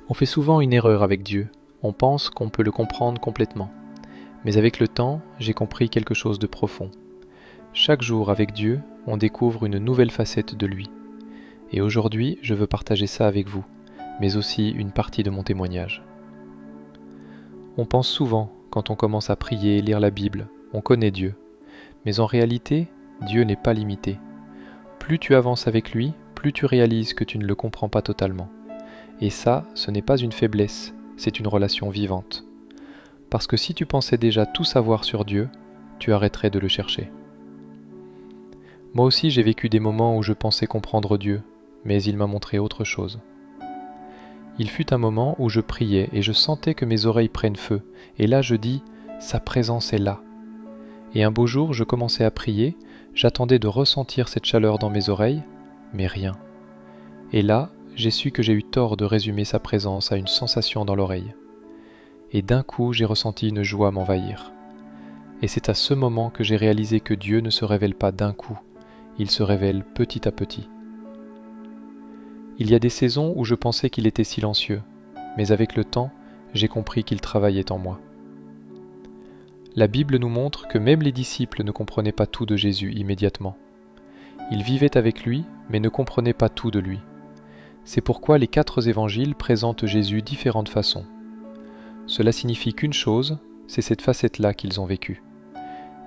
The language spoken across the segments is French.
On fait souvent une erreur avec Dieu. On pense qu'on peut le comprendre complètement. Mais avec le temps, j'ai compris quelque chose de profond. Chaque jour avec Dieu, on découvre une nouvelle facette de lui. Et aujourd'hui, je veux partager ça avec vous, mais aussi une partie de mon témoignage. On pense souvent, quand on commence à prier et lire la Bible, on connaît Dieu. Mais en réalité, Dieu n'est pas limité. Plus tu avances avec lui, plus tu réalises que tu ne le comprends pas totalement. Et ça, ce n'est pas une faiblesse, c'est une relation vivante. Parce que si tu pensais déjà tout savoir sur Dieu, tu arrêterais de le chercher. Moi aussi j'ai vécu des moments où je pensais comprendre Dieu, mais il m'a montré autre chose. Il fut un moment où je priais et je sentais que mes oreilles prennent feu, et là je dis « Sa présence est là ». Et un beau jour je commençais à prier, j'attendais de ressentir cette chaleur dans mes oreilles, mais rien. Et là, j'ai su que j'ai eu tort de résumer sa présence à une sensation dans l'oreille. Et d'un coup, j'ai ressenti une joie m'envahir. Et c'est à ce moment que j'ai réalisé que Dieu ne se révèle pas d'un coup, il se révèle petit à petit. Il y a des saisons où je pensais qu'il était silencieux, mais avec le temps, j'ai compris qu'il travaillait en moi. La Bible nous montre que même les disciples ne comprenaient pas tout de Jésus immédiatement. Ils vivaient avec lui, mais ne comprenaient pas tout de lui. C'est pourquoi les 4 évangiles présentent Jésus différentes façons. Cela signifie qu'une chose, c'est cette facette-là qu'ils ont vécue.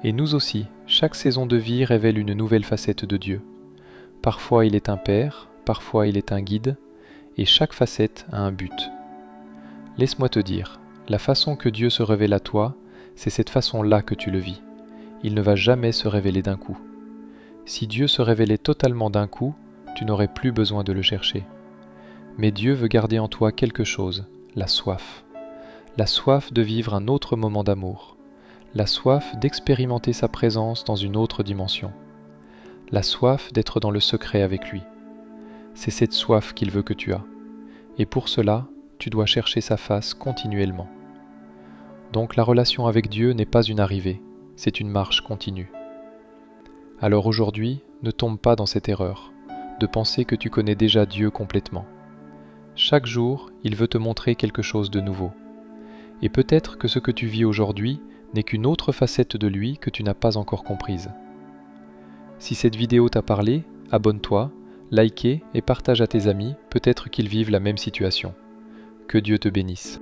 Et nous aussi, chaque saison de vie révèle une nouvelle facette de Dieu. Parfois il est un père, parfois il est un guide, et chaque facette a un but. Laisse-moi te dire, la façon que Dieu se révèle à toi, c'est cette façon-là que tu le vis. Il ne va jamais se révéler d'un coup. Si Dieu se révélait totalement d'un coup, tu n'aurais plus besoin de le chercher. Mais Dieu veut garder en toi quelque chose, la soif. La soif de vivre un autre moment d'amour. La soif d'expérimenter sa présence dans une autre dimension. La soif d'être dans le secret avec lui. C'est cette soif qu'il veut que tu aies. Et pour cela, tu dois chercher sa face continuellement. Donc la relation avec Dieu n'est pas une arrivée, c'est une marche continue. Alors aujourd'hui, ne tombe pas dans cette erreur, de penser que tu connais déjà Dieu complètement. Chaque jour, il veut te montrer quelque chose de nouveau. Et peut-être que ce que tu vis aujourd'hui n'est qu'une autre facette de lui que tu n'as pas encore comprise. Si cette vidéo t'a parlé, abonne-toi, like et partage à tes amis, peut-être qu'ils vivent la même situation. Que Dieu te bénisse.